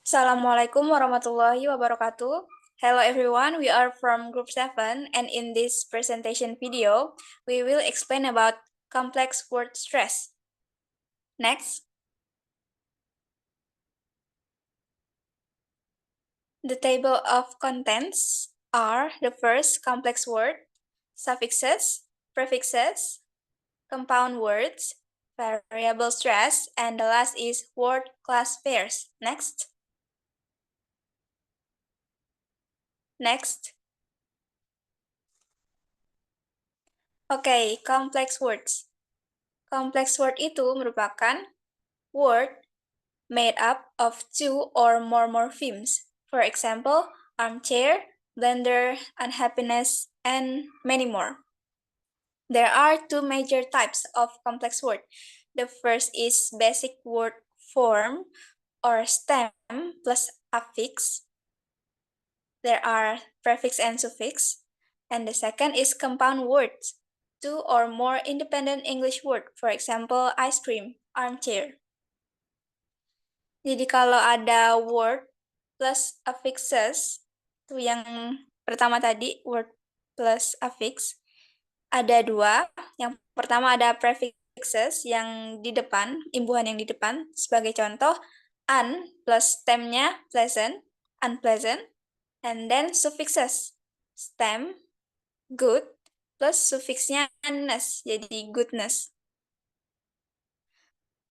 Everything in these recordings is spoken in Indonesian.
Assalamualaikum warahmatullahi wabarakatuh. Hello everyone, we are from Group 7 and in this presentation video, we will explain about complex word stress. Next. The table of contents are the first complex word, suffixes, prefixes, compound words, variable stress, and the last is word class pairs. Next. Oke, complex words. Complex word itu merupakan word made up of two or more morphemes. For example, armchair, blender, unhappiness, and many more. There are two major types of complex word. The first is basic word form or stem plus affix. There are prefix and suffix. And the second is compound words, two or more independent English word. For example, ice cream, armchair. Jadi kalau ada word plus affixes, itu yang pertama tadi, word plus affix, ada dua. Yang pertama ada prefixes yang di depan, imbuhan yang di depan. Sebagai contoh, un plus stemnya pleasant, unpleasant. And then suffixes, stem, good, plus suffixnya ness, jadi goodness.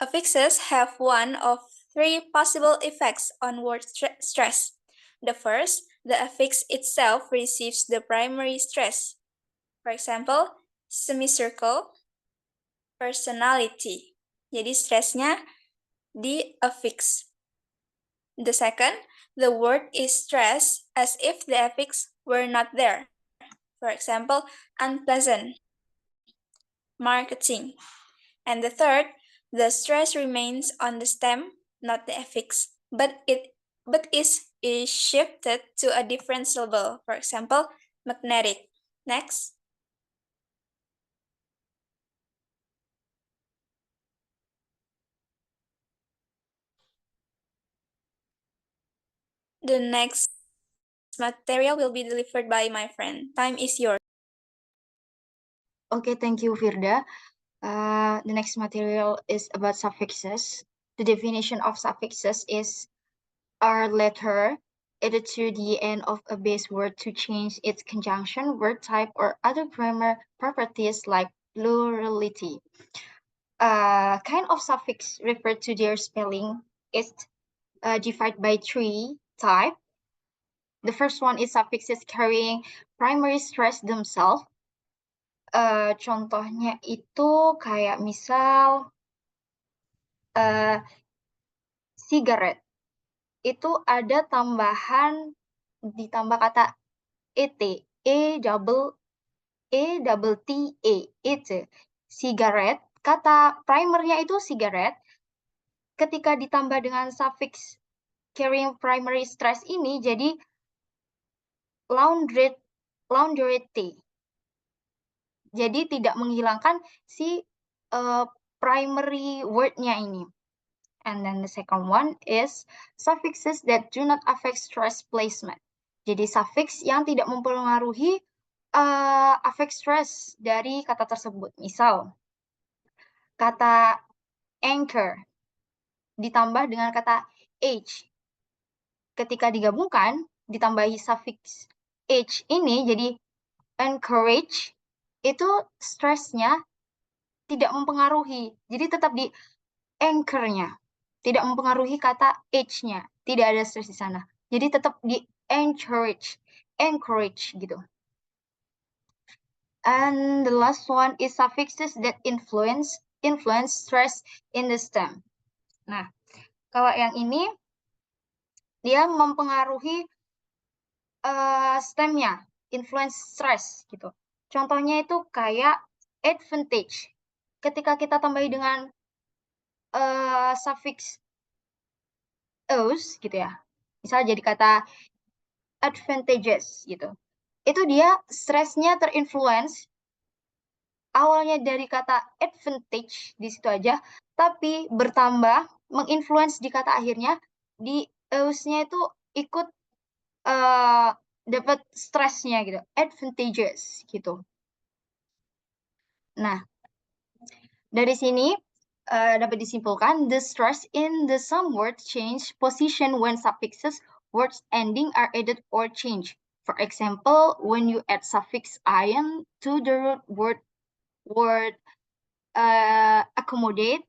Affixes have one of three possible effects on word stress. The first, the affix itself receives the primary stress. For example, semicircle, personality. Jadi stresnya di affix. The second, the word is stressed as if the affix were not there. For example, unpleasant, marketing. And the third, the stress remains on the stem, not the affix, but is shifted to a different syllable. For example, magnetic. Next. The next material will be delivered by my friend. Time is yours. Okay, thank you, Firda. The next material is about suffixes. The definition of suffixes is a letter added to the end of a base word to change its conjunction, word type, or other grammar properties like plurality. Kind of suffix referred to their spelling is divided by three types. The first one is suffixes carrying primary stress themselves. Contohnya itu kayak misal cigarette itu ada tambahan ditambah kata et, double t itu cigarette, kata primernya itu cigarette, ketika ditambah dengan suffix carrying primary stress ini jadi laundrette. Jadi tidak menghilangkan si primary word-nya ini. And then the second one is suffixes that do not affect stress placement. Jadi suffix yang tidak mempengaruhi affect stress dari kata tersebut. Misal, kata anchor ditambah dengan kata age. Ketika digabungkan, ditambahi suffix age ini jadi encourage, itu stresnya tidak mempengaruhi. Jadi tetap di anchor-nya. Tidak mempengaruhi kata age-nya. Tidak ada stres di sana. Jadi tetap di encourage gitu. And the last one is suffixes that influence stress in the stem. Nah, kalau yang ini dia mempengaruhi stemnya, influence stress gitu. Contohnya itu kayak advantage. Ketika kita tambahi dengan suffix os gitu ya. Misal jadi kata advantageous gitu. Itu dia stresnya terinfluence awalnya dari kata advantage di situ aja, tapi bertambah menginfluence di kata akhirnya di eusnya itu ikut eh dapat stresnya gitu, advantageous gitu. Nah, dari sini dapat disimpulkan the stress in the some words change position when suffixes words ending are added or change. For example, when you add suffix ion to the root word accommodate,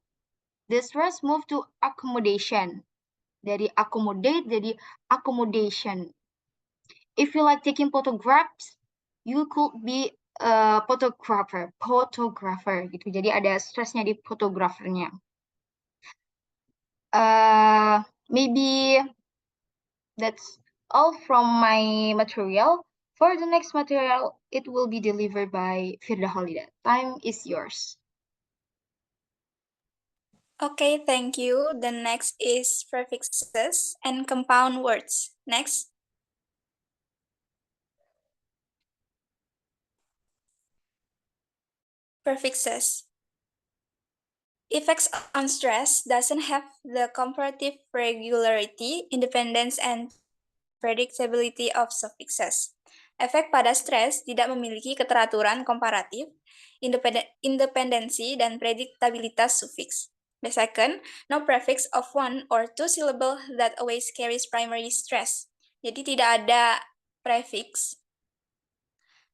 the stress move to accommodation. Dari accommodate jadi accommodation. If you like taking photographs, you could be a photographer gitu. Jadi ada stressnya di fotografernya. Maybe that's all from my material. For the next material, it will be delivered by Firda Holiday. Time is yours. Okay, thank you. The next is prefixes and compound words. Next. Prefixes. Effects on stress doesn't have the comparative regularity, independence, and predictability of suffixes. Efek pada stres tidak memiliki keteraturan komparatif, independensi, dan prediktabilitas sufiks. The second, no prefix of one or two syllable that always carries primary stress. Jadi tidak ada prefix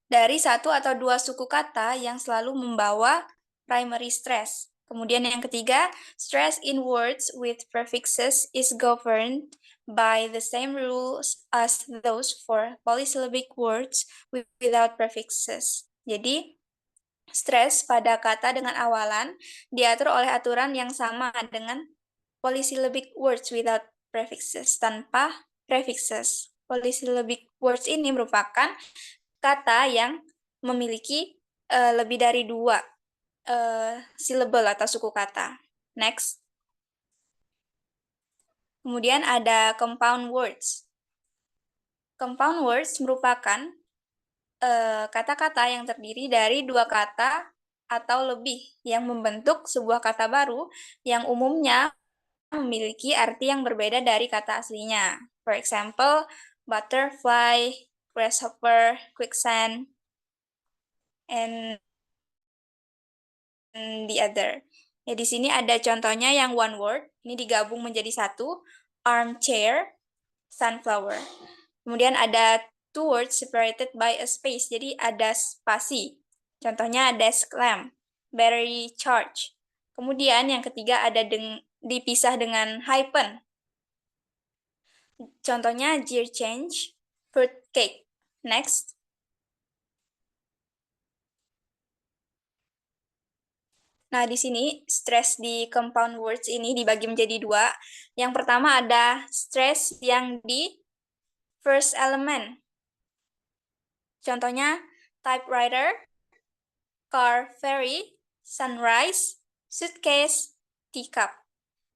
dari satu atau dua suku kata yang selalu membawa primary stress. Kemudian yang ketiga, stress in words with prefixes is governed by the same rules as those for polysyllabic words without prefixes. Jadi, stres pada kata dengan awalan diatur oleh aturan yang sama dengan polysyllabic words without prefixes, tanpa prefixes. Polysyllabic words ini merupakan kata yang memiliki lebih dari dua syllable atau suku kata. Next. Kemudian ada compound words. Compound words merupakan kata-kata yang terdiri dari dua kata atau lebih yang membentuk sebuah kata baru yang umumnya memiliki arti yang berbeda dari kata aslinya. For example, butterfly, grasshopper, quicksand, and the other. Ya, di sini ada contohnya yang one word, ini digabung menjadi satu, armchair, sunflower. Kemudian ada two words separated by a space, jadi ada spasi. Contohnya desk lamp, battery charge. Kemudian yang ketiga ada dipisah dengan hyphen. Contohnya gear change, fruit cake. Next. Nah, di sini stress di compound words ini dibagi menjadi dua. Yang pertama ada stress yang di first element. Contohnya typewriter, car, ferry, sunrise, suitcase, teacup.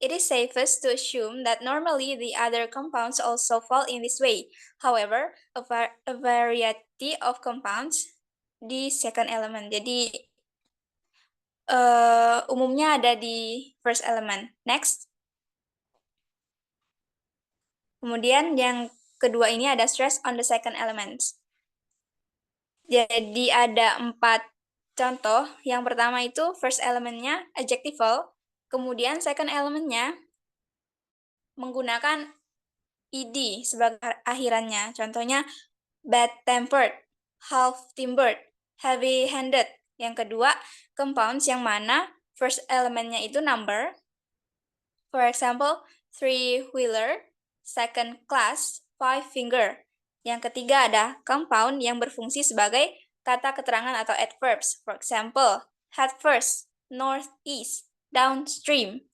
It is safest to assume that normally the other compounds also fall in this way. However, a variety of compounds di second element. Jadi, umumnya ada di first element. Next. Kemudian yang kedua ini ada stress on the second element. Jadi ada 4 contoh. Yang pertama itu first elementnya adjectival, kemudian second elementnya menggunakan ed sebagai akhirannya. Contohnya bad-tempered, half-timbered, heavy-handed. Yang kedua, compounds yang mana first elementnya itu number. For example, three-wheeler, second class, five-finger. Yang ketiga ada compound yang berfungsi sebagai kata keterangan atau adverbs. For example, head first, northeast, downstream.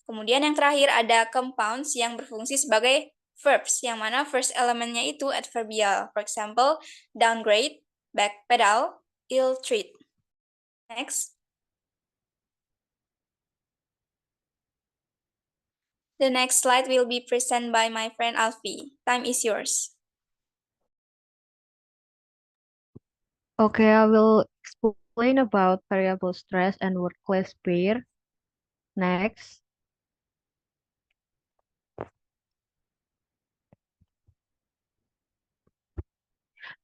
Kemudian yang terakhir ada compounds yang berfungsi sebagai verbs, yang mana first elementnya itu adverbial. For example, downgrade, backpedal, ill-treat. Next. The next slide will be presented by my friend Alfie. Time is yours. Okay, I will explain about variable stress and workplace pair. Next.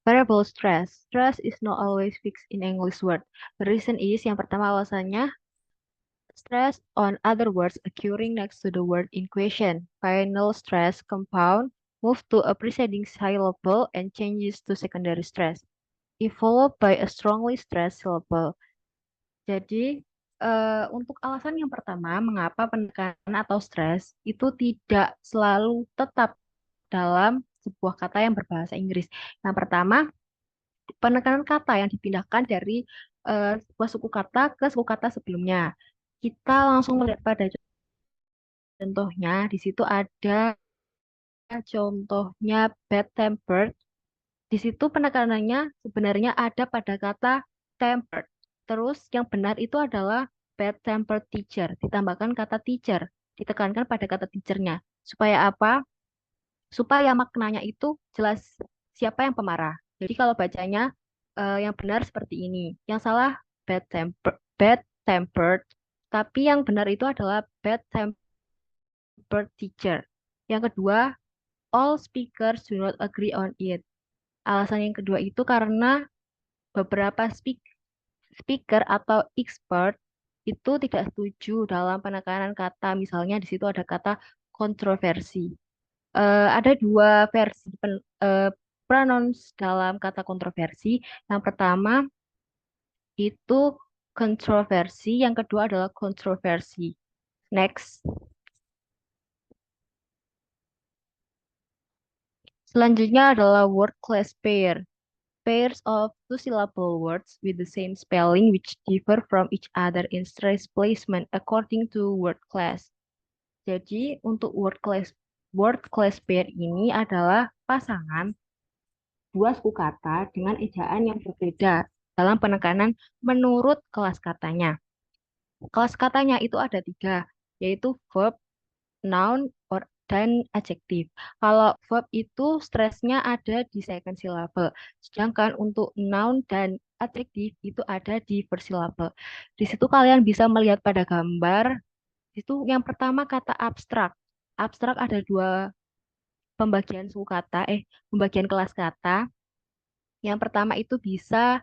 variable stress. Stress is not always fixed in English word. The reason is, yang pertama alasannya, stress on other words occurring next to the word in question. Final stress compound move to a preceding syllable and changes to secondary stress, if followed by a strongly stressed syllable. Jadi, untuk alasan yang pertama, mengapa penekanan atau stres itu tidak selalu tetap dalam sebuah kata yang berbahasa Inggris. Yang pertama, penekanan kata yang dipindahkan dari sebuah suku kata ke suku kata sebelumnya. Kita langsung melihat pada contohnya, di situ ada contohnya bad tempered. Di situ penekanannya sebenarnya ada pada kata tempered. Terus yang benar itu adalah bad tempered teacher. Ditambahkan kata teacher. Ditekankan pada kata teachernya. Supaya apa? Supaya maknanya itu jelas siapa yang pemarah. Jadi kalau bacanya yang benar seperti ini. Yang salah bad tempered. Tapi yang benar itu adalah bad tempered teacher. Yang kedua, all speakers do not agree on it. Alasan yang kedua itu karena beberapa speaker atau expert itu tidak setuju dalam penekanan kata. Misalnya di situ ada kata kontroversi. Ada dua versi pronouns dalam kata kontroversi. Yang pertama itu kontroversi, yang kedua adalah kontroversi. Next. Selanjutnya adalah word class pair. Pairs of two-syllable words with the same spelling which differ from each other in stress placement according to word class. Jadi untuk word class pair ini adalah pasangan dua suku kata dengan ejaan yang berbeda dalam penekanan menurut kelas katanya. Kelas katanya itu ada tiga, yaitu verb, noun, dan adjektif. Kalau verb itu stresnya ada di second syllable, sedangkan untuk noun dan adjektif itu ada di first syllable. Di situ kalian bisa melihat pada gambar, itu yang pertama kata abstrak. Abstrak ada dua pembagian suku kata, pembagian kelas kata. Yang pertama itu bisa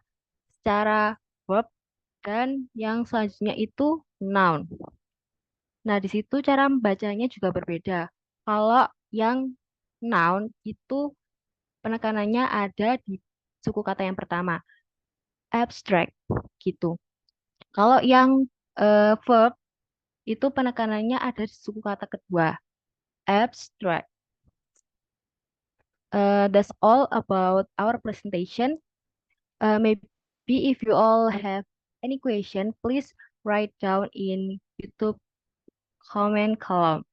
secara verb dan yang selanjutnya itu noun. Nah, di situ cara membacanya juga berbeda. Kalau yang noun itu penekanannya ada di suku kata yang pertama, abstract gitu. Kalau yang verb itu penekanannya ada di suku kata kedua, abstract. That's all about our presentation. Maybe if you all have any question, please write down in YouTube comment column.